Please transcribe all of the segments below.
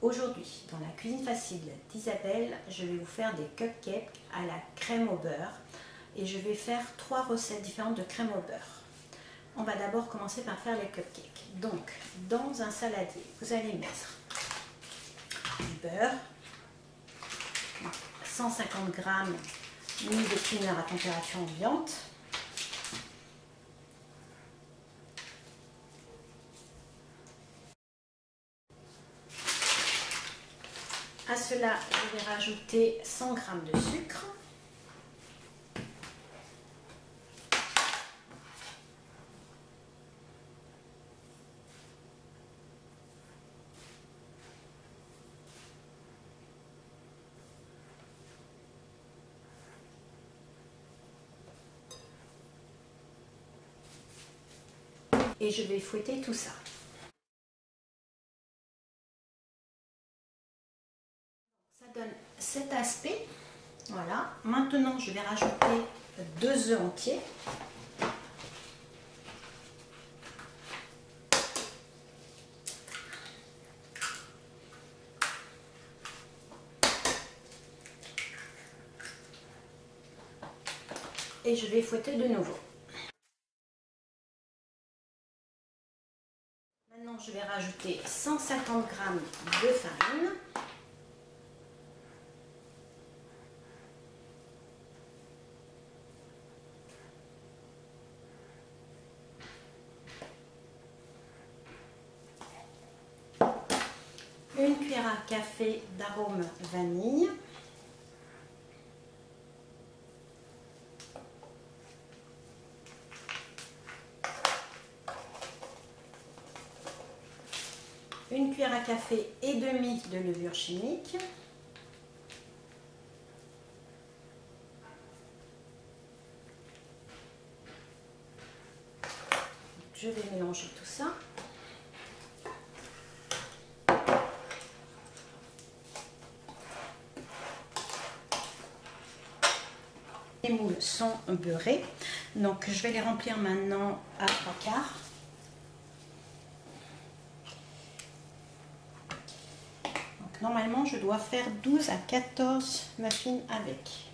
Aujourd'hui, dans la cuisine facile d'Isabelle, je vais vous faire des cupcakes à la crème au beurre et je vais faire 3 recettes différentes de crème au beurre. On va d'abord commencer par faire les cupcakes. Donc, dans un saladier, vous allez mettre du beurre, 150 g mis de cleaner à température ambiante, à cela, je vais rajouter 100 g de sucre. Et je vais fouetter tout ça. Ça donne cet aspect. Voilà. Maintenant, je vais rajouter 2 œufs entiers. Et je vais fouetter de nouveau. Maintenant, je vais rajouter 150 g de farine. Une cuillère à café d'arôme vanille. Une cuillère à café et demi de levure chimique. Je vais mélanger tout ça. Les moules sont beurrés, donc je vais les remplir maintenant à 3/4. Donc normalement je dois faire 12 à 14 muffins avec.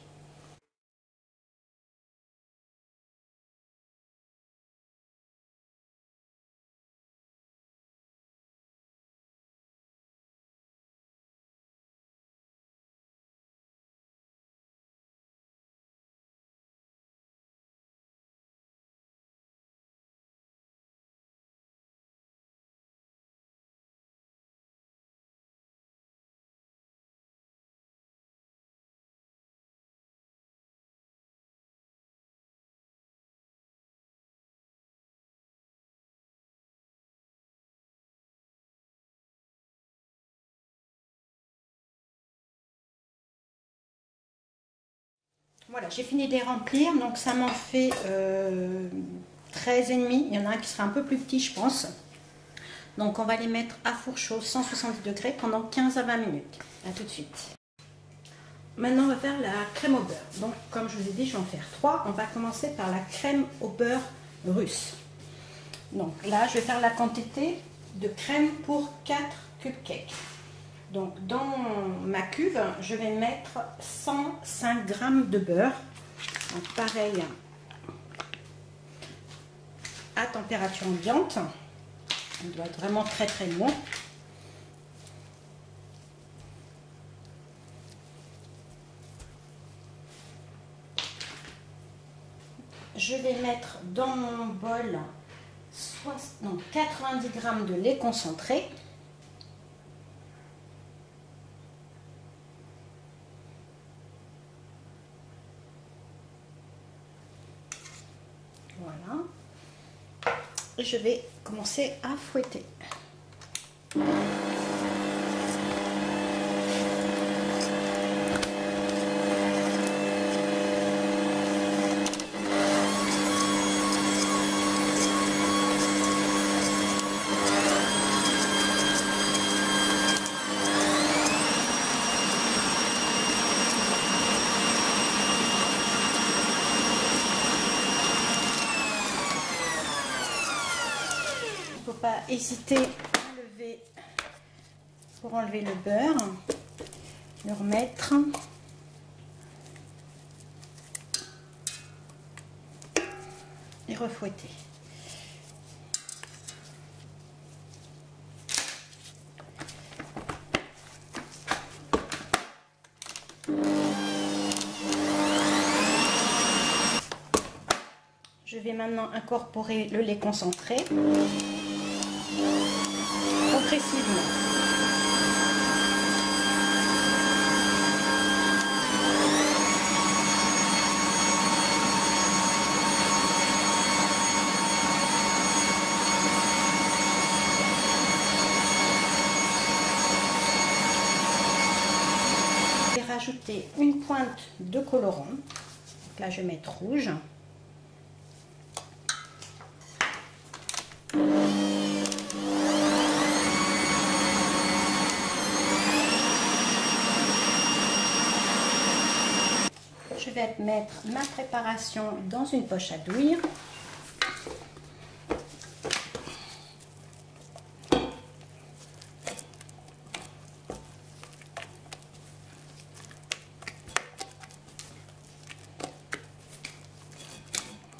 Voilà, j'ai fini de les remplir, donc ça m'en fait 13,5. Il y en a un qui sera un peu plus petit, je pense. Donc on va les mettre à four chaud, 170 degrés, pendant 15 à 20 minutes. A tout de suite. Maintenant, on va faire la crème au beurre. Donc, comme je vous ai dit, je vais en faire 3. On va commencer par la crème au beurre russe. Donc là, je vais faire la quantité de crème pour 4 cupcakes. Donc dans ma cuve, je vais mettre 105 g de beurre. Donc pareil, à température ambiante. Il doit être vraiment très très bon. Je vais mettre dans mon bol 90 g de lait concentré. Voilà. Et je vais commencer à fouetter. Pas hésiter à lever Pour enlever le beurre, le remettre. Et refouetter. Je vais maintenant incorporer le lait concentré progressivement. Je vais rajouter une pointe de colorant. Donc là, je vais mettre rouge. Je vais mettre ma préparation dans une poche à douille.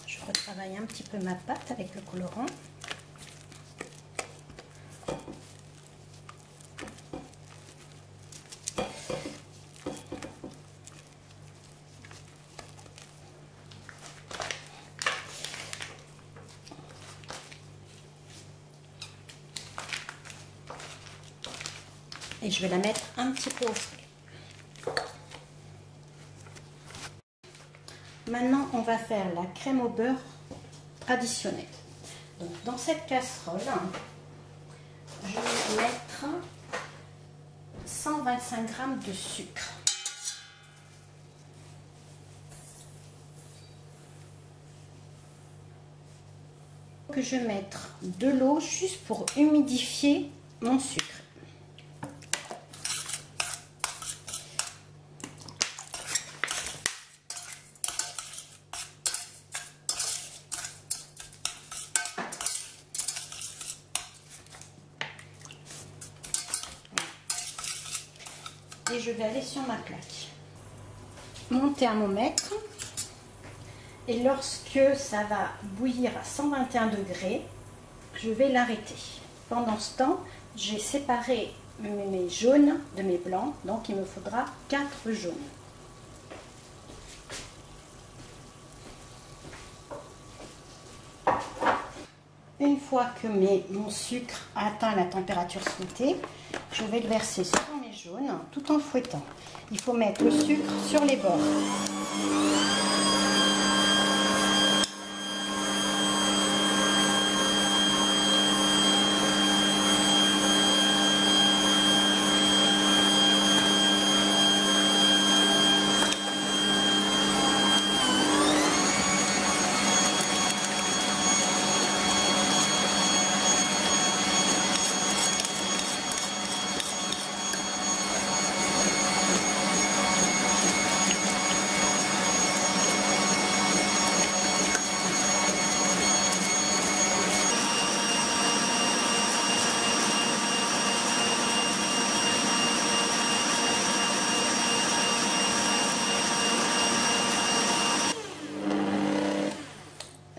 Je retravaille un petit peu ma pâte avec le colorant. Et je vais la mettre un petit peu au frais. Maintenant, on va faire la crème au beurre traditionnelle. Donc, dans cette casserole, je vais mettre 125 g de sucre. Que je vais mettre de l'eau juste pour humidifier mon sucre. Et je vais aller sur ma plaque. Mon thermomètre. Et lorsque ça va bouillir à 121 degrés, je vais l'arrêter. Pendant ce temps, j'ai séparé mes jaunes de mes blancs. Donc il me faudra 4 jaunes. Une fois que mon sucre a atteint la température souhaitée, je vais le verser sur mes jaunes tout en fouettant. Il faut mettre le sucre sur les bords.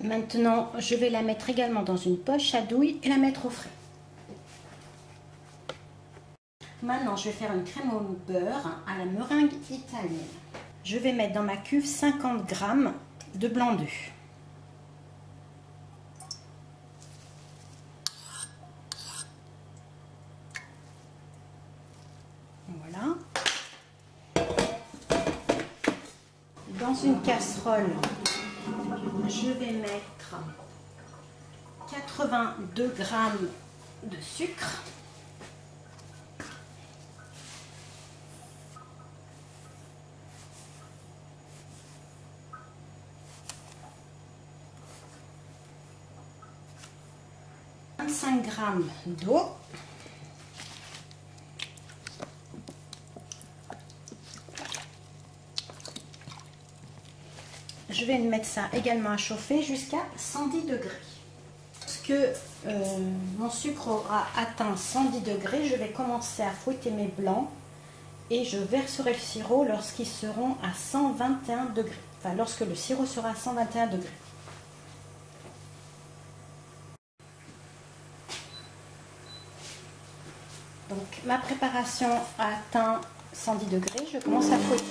Maintenant, je vais la mettre également dans une poche à douille et la mettre au frais. Maintenant, je vais faire une crème au beurre à la meringue italienne. Je vais mettre dans ma cuve 50 g de blanc d'œuf. Voilà. Dans une casserole, je vais mettre 82 g de sucre. « 25 g d'eau. Je vais mettre ça également à chauffer jusqu'à 110 degrés. Lorsque que mon sucre aura atteint 110 degrés, je vais commencer à fouetter mes blancs et je verserai le sirop lorsqu'ils seront à 121 degrés. Enfin, lorsque le sirop sera à 121 degrés. Donc, ma préparation a atteint 110 degrés, je commence à fouetter.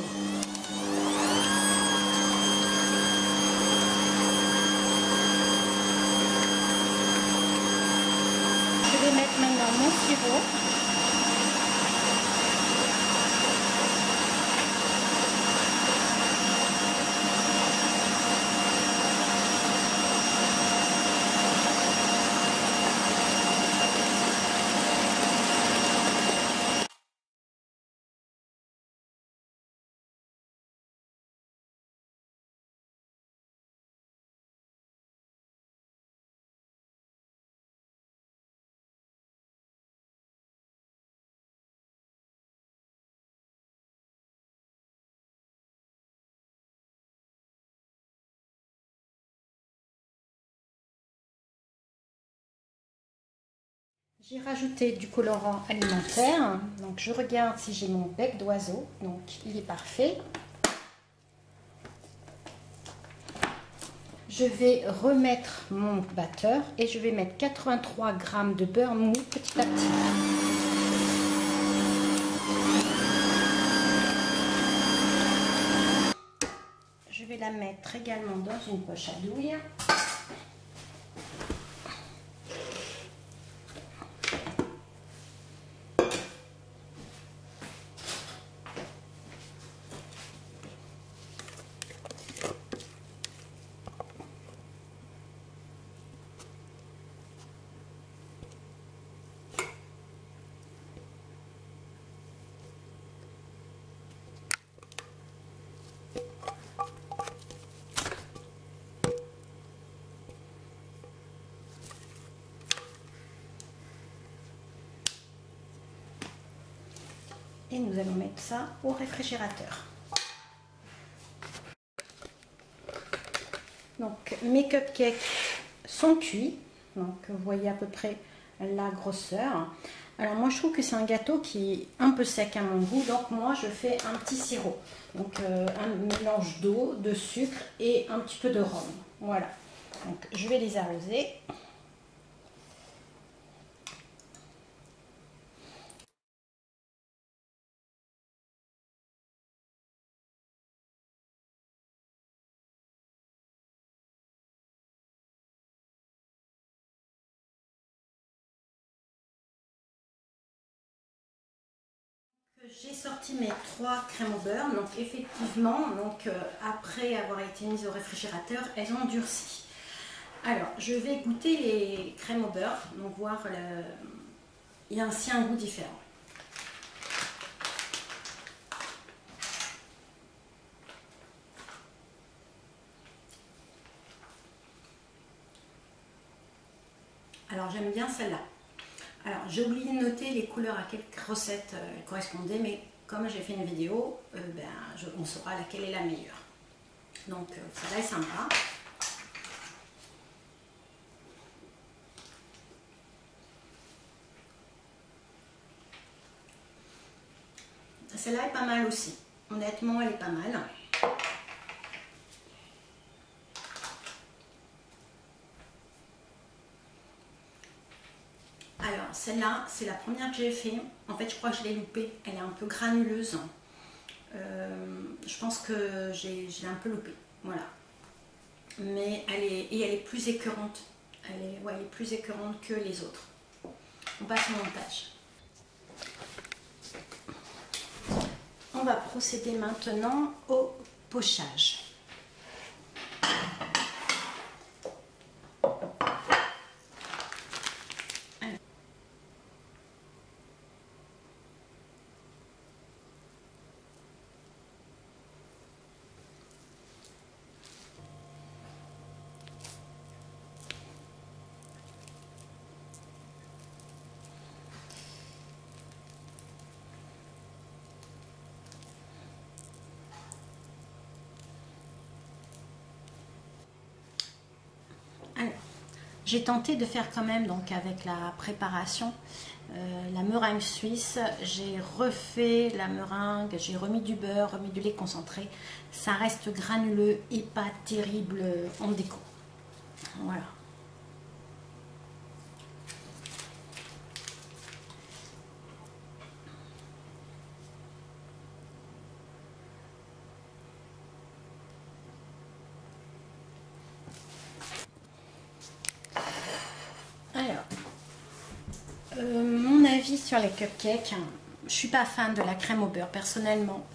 Je vais mettre maintenant mon sirop. J'ai rajouté du colorant alimentaire, donc je regarde si j'ai mon bec d'oiseau, donc il est parfait. Je vais remettre mon batteur et je vais mettre 83 g de beurre mou petit à petit. Je vais la mettre également dans une poche à douille. Et nous allons mettre ça au réfrigérateur. Donc mes cupcakes sont cuits. Donc vous voyez à peu près la grosseur. Alors moi je trouve que c'est un gâteau qui est un peu sec à mon goût. Donc moi je fais un petit sirop. Donc un mélange d'eau, de sucre et un petit peu de rhum. Voilà. Donc je vais les arroser. J'ai sorti mes 3 crèmes au beurre, donc effectivement, après avoir été mises au réfrigérateur, elles ont durci. Alors, je vais goûter les crèmes au beurre, donc voir il y a ainsi un goût différent. Alors, j'aime bien celle-là. Alors, j'ai oublié de noter les couleurs à quelle recette correspondaient, mais comme j'ai fait une vidéo, on saura laquelle est la meilleure. Donc, celle-là est sympa. Celle-là est pas mal aussi. Honnêtement, elle est pas mal. Alors, celle-là, c'est la première que j'ai fait. En fait, je crois que je l'ai loupée. Elle est un peu granuleuse. Je pense que je l'ai un peu loupée. Voilà. Mais elle est plus écœurante. Elle est plus écœurante que les autres. On passe au montage. On va procéder maintenant au pochage. J'ai tenté de faire quand même, donc avec la préparation, la meringue suisse. J'ai refait la meringue, j'ai remis du beurre, remis du lait concentré. Ça reste granuleux et pas terrible en déco. Voilà. Alors, mon avis sur les cupcakes, je suis pas fan de la crème au beurre personnellement,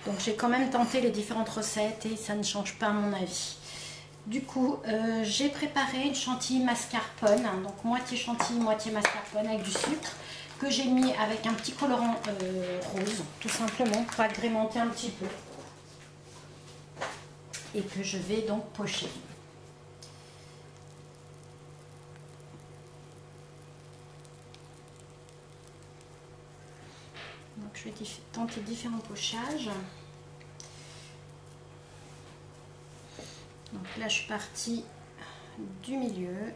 donc j'ai quand même tenté les différentes recettes et ça ne change pas mon avis. Du coup, j'ai préparé une chantilly mascarpone, hein, donc moitié chantilly, moitié mascarpone avec du sucre, que j'ai mis avec un petit colorant rose, tout simplement, pour agrémenter un petit peu, et que je vais donc pocher. Donc je vais tenter différents pochages. Donc là je suis partie du milieu.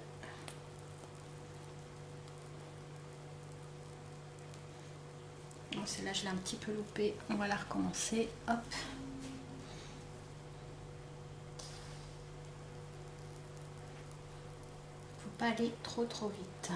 Donc celle-là je l'ai un petit peu loupée. On va la recommencer. Hop. Faut pas aller trop vite.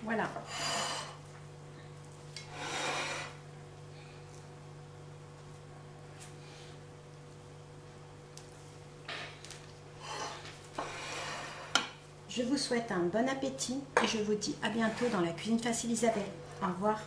Voilà. Je vous souhaite un bon appétit et je vous dis à bientôt dans la cuisine facile Isabelle. Au revoir.